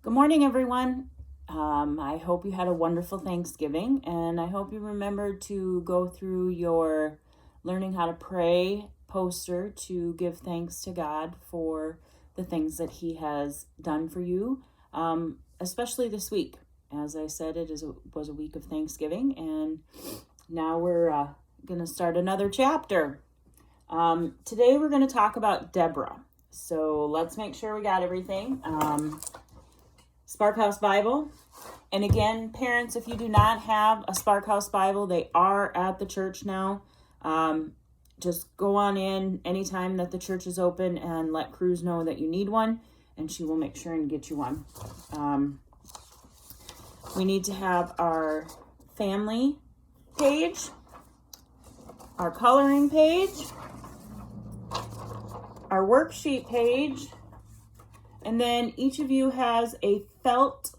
Good morning, everyone. I hope you had a wonderful Thanksgiving, and I hope you remembered to go through your learning how to pray poster to give thanks to God for the things that He has done for you, especially this week. As I said, was a week of Thanksgiving, and now we're going to start another chapter. Today we're going to talk about Deborah. So let's make sure we got everything. Spark House Bible. And again, parents, if you do not have a Spark House Bible, they are at the church now. Just go on in anytime that the church is open and let Cruz know that you need one, and she will make sure and get you one. We need to have our family page, our coloring page, our worksheet page, and then each of you has a felt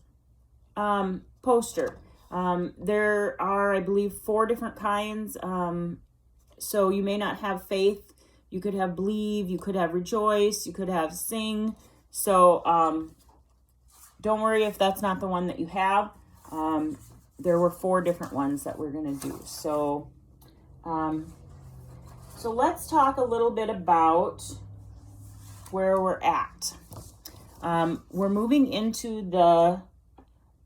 poster. There are, I believe, 4 different kinds. So you may not have faith. You could have believe. You could have rejoice. You could have sing. So don't worry if that's not the one that you have. There were 4 different ones that we're going to do. So let's talk a little bit about where we're at. We're moving into the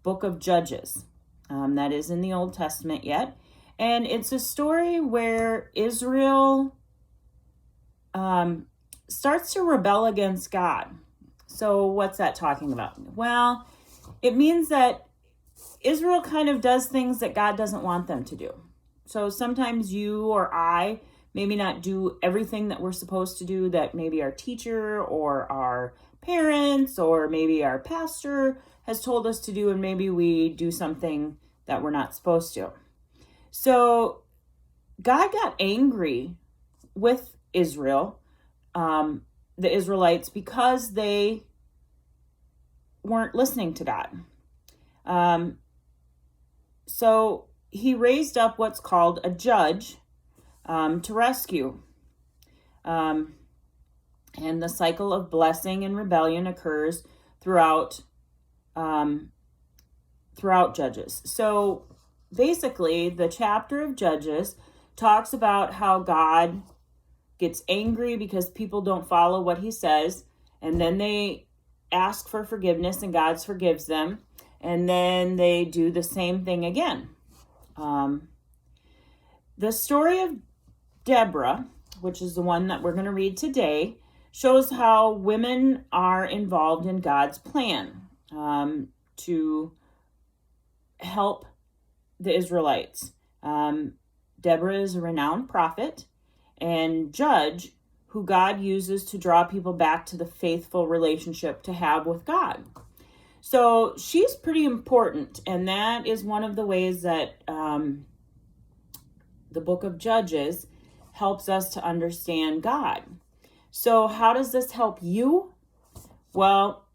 book of Judges. That is in the Old Testament yet. And it's a story where Israel starts to rebel against God. So what's that talking about? Well, it means that Israel kind of does things that God doesn't want them to do. So sometimes you or I maybe not do everything that we're supposed to do, that maybe our teacher or our parents or maybe our pastor has told us to do, and maybe we do something that we're not supposed to. So God got angry with Israel, the Israelites, because they weren't listening to God. So he raised up what's called a judge to rescue. And the cycle of blessing and rebellion occurs throughout Judges. So basically, the chapter of Judges talks about how God gets angry because people don't follow what he says, and then they ask for forgiveness and God forgives them, and then they do the same thing again. The story of Deborah, which is the one that we're going to read today, shows how women are involved in God's plan to help the Israelites. Deborah is a renowned prophet and judge who God uses to draw people back to the faithful relationship to have with God. So she's pretty important, and that is one of the ways that the book of Judges helps us to understand God. So how does this help you? Well,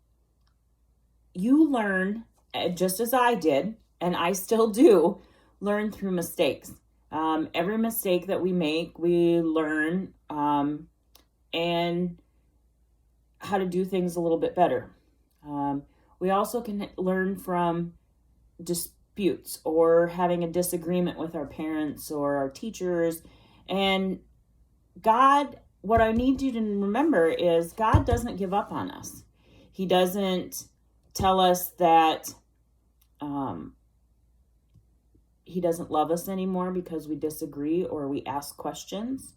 you learn, just as I did, and I still do, learn through mistakes. Every mistake that we make, we learn and how to do things a little bit better. We also can learn from disputes or having a disagreement with our parents or our teachers. And God, what I need you to remember is God doesn't give up on us. He doesn't tell us that he doesn't love us anymore because we disagree or we ask questions.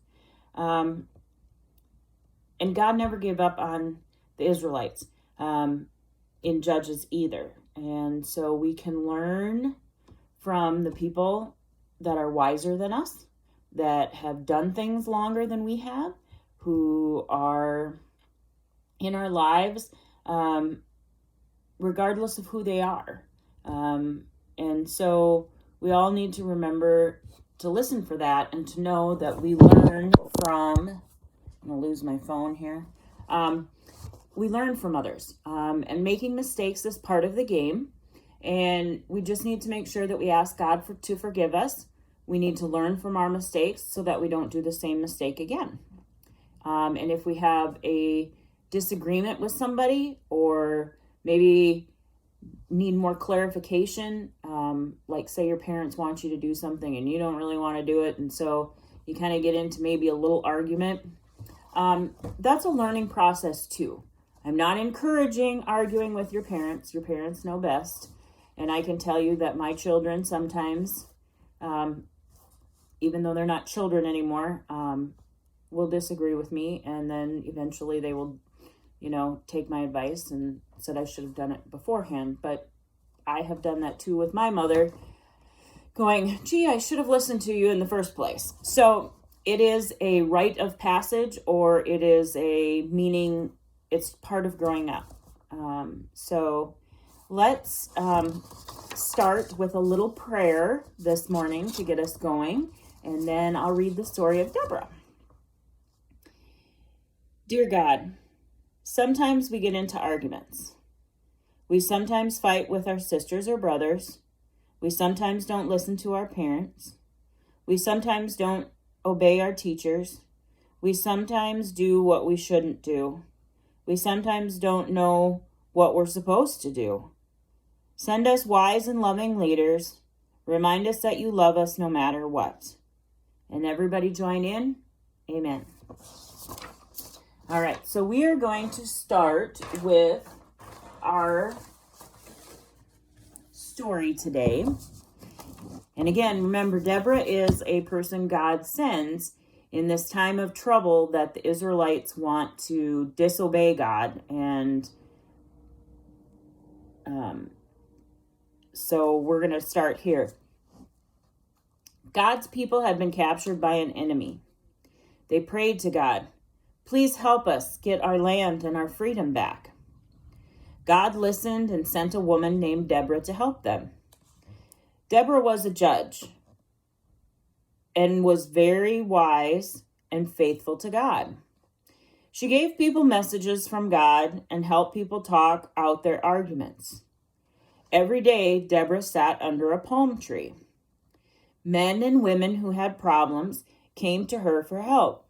And God never gave up on the Israelites in Judges either. And so we can learn from the people that are wiser than us, that have done things longer than we have, who are in our lives, regardless of who they are. And so we all need to remember to listen for that and to know that we learn from, I'm going to lose my phone here. We learn from others, and making mistakes is part of the game. And we just need to make sure that we ask God to forgive us. We need to learn from our mistakes so that we don't do the same mistake again. And if we have a disagreement with somebody, or maybe need more clarification, like say your parents want you to do something and you don't really want to do it, and so you kind of get into maybe a little argument, that's a learning process too. I'm not encouraging arguing with your parents. Your parents know best. And I can tell you that my children sometimes, even though they're not children anymore, will disagree with me. And then eventually they will, take my advice and said I should have done it beforehand. But I have done that too with my mother, going, gee, I should have listened to you in the first place. So it is a rite of passage, or it is a meaning. It's part of growing up. So let's start with a little prayer this morning to get us going, and then I'll read the story of Deborah. Dear God, sometimes we get into arguments. We sometimes fight with our sisters or brothers. We sometimes don't listen to our parents. We sometimes don't obey our teachers. We sometimes do what we shouldn't do. We sometimes don't know what we're supposed to do. Send us wise and loving leaders. Remind us that you love us no matter what. And everybody join in. Amen. All right, so we are going to start with our story today. And again, remember, Deborah is a person God sends in this time of trouble that the Israelites want to disobey God. And so we're going to start here. God's people had been captured by an enemy. They prayed to God, please help us get our land and our freedom back. God listened and sent a woman named Deborah to help them. Deborah was a judge and was very wise and faithful to God. She gave people messages from God and helped people talk out their arguments. Every day, Deborah sat under a palm tree. Men and women who had problems came to her for help.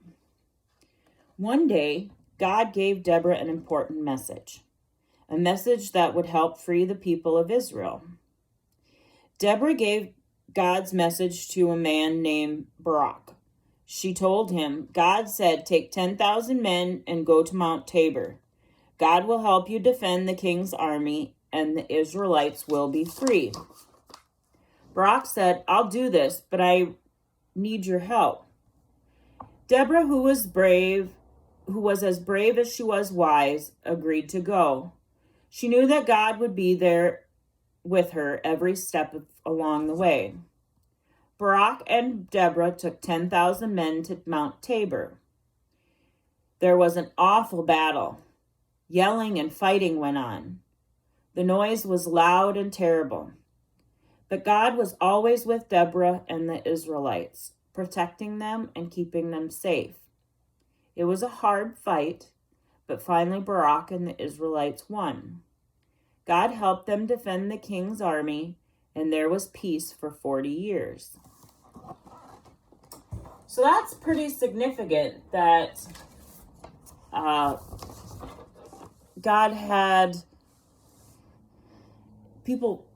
One day, God gave Deborah an important message, a message that would help free the people of Israel. Deborah gave God's message to a man named Barak. She told him, God said, take 10,000 men and go to Mount Tabor. God will help you defend the king's army, and the Israelites will be free. Barak said, I'll do this, but I need your help. Deborah, who was as brave as she was wise, agreed to go. She knew that God would be there with her every step along the way. Barak and Deborah took 10,000 men to Mount Tabor. There was an awful battle. Yelling and fighting went on. The noise was loud and terrible. But God was always with Deborah and the Israelites, protecting them and keeping them safe. It was a hard fight, but finally Barak and the Israelites won. God helped them defend the king's army, and there was peace for 40 years. So that's pretty significant that God had people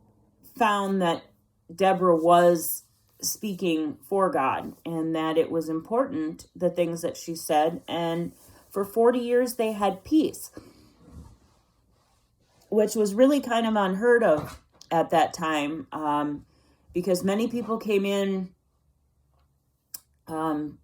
found that Deborah was speaking for God and that it was important, the things that she said. And for 40 years, they had peace, which was really kind of unheard of at that time, because many people came in to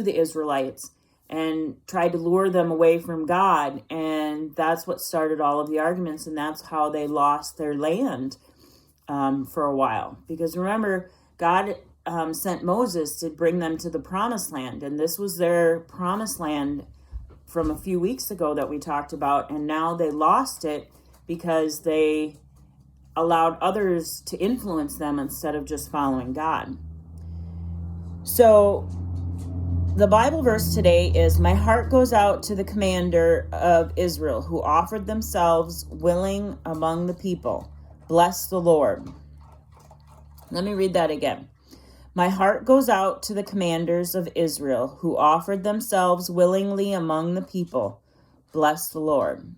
the Israelites and tried to lure them away from God. And that's what started all of the arguments. And that's how they lost their land for a while. Because remember, God sent Moses to bring them to the promised land. And this was their promised land from a few weeks ago that we talked about. And now they lost it because they allowed others to influence them instead of just following God. So the Bible verse today is, my heart goes out to the commander of Israel who offered themselves willing among the people. Bless the Lord. Let me read that again. My heart goes out to the commanders of Israel who offered themselves willingly among the people. Bless the Lord.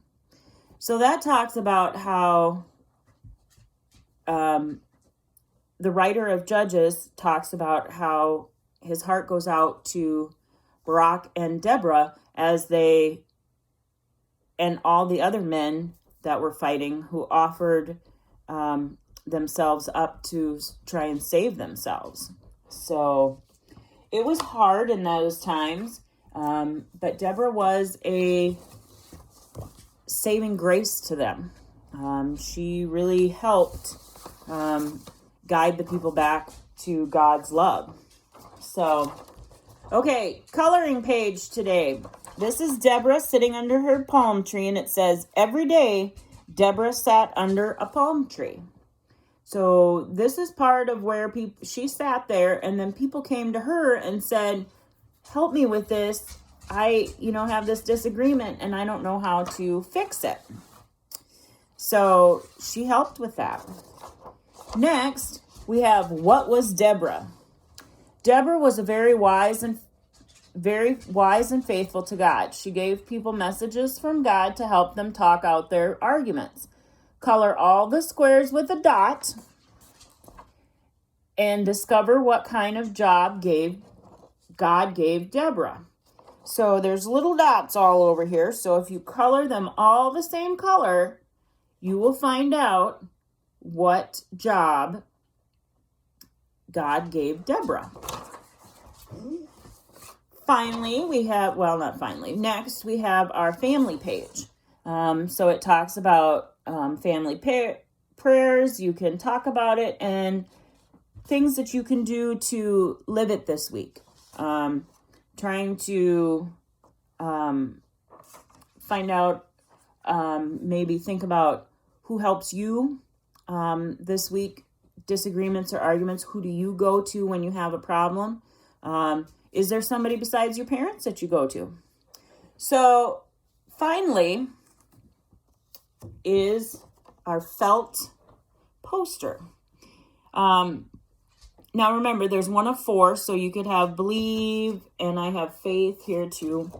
So that talks about how the writer of Judges talks about how his heart goes out to Barak and Deborah as they and all the other men that were fighting who offered themselves up to try and save themselves. So it was hard in those times, but Deborah was a saving grace to them. She really helped guide the people back to God's love. So, okay, coloring page today. This is Deborah sitting under her palm tree, and it says, every day Deborah sat under a palm tree. So this is part of where she sat there, and then people came to her and said, help me with this. I, have this disagreement, and I don't know how to fix it. So she helped with that. Next, we have, what was Deborah? Deborah was a very wise and faithful to God. She gave people messages from God to help them talk out their arguments. Color all the squares with a dot and discover what kind of job God gave Deborah. So there's little dots all over here. So if you color them all the same color, you will find out what job God gave Deborah. Next we have our family page. So it talks about family prayers. You can talk about it and things that you can do to live it this week. Trying to find out, maybe think about who helps you this week, disagreements or arguments. Who do you go to when you have a problem? Is there somebody besides your parents that you go to? So finally is our felt poster. Now remember, there's one of 4, so you could have believe, and I have faith here too.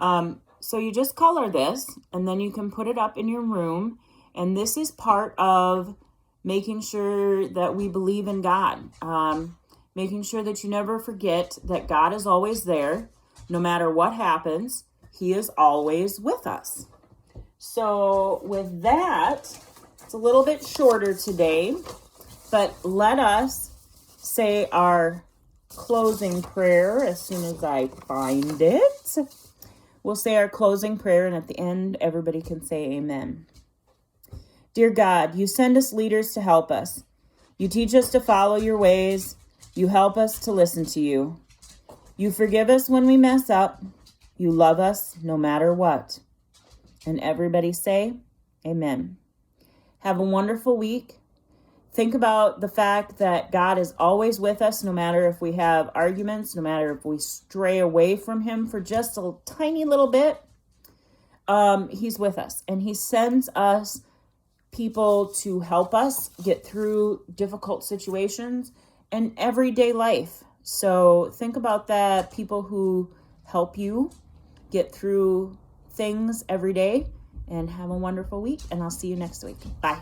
So you just color this, and then you can put it up in your room. And this is part of making sure that we believe in God. Making sure that you never forget that God is always there. No matter what happens, He is always with us. So with that, it's a little bit shorter today, but let us say our closing prayer as soon as I find it. We'll say our closing prayer, and at the end, everybody can say amen. Dear God, you send us leaders to help us. You teach us to follow your ways. You help us to listen to you. You forgive us when we mess up. You love us no matter what. And everybody say amen. Have a wonderful week. Think about the fact that God is always with us, no matter if we have arguments, no matter if we stray away from Him for just a tiny little bit. He's with us, and He sends us people to help us get through difficult situations and everyday life. So think about that, people who help you get through things every day, and have a wonderful week, and I'll see you next week. Bye.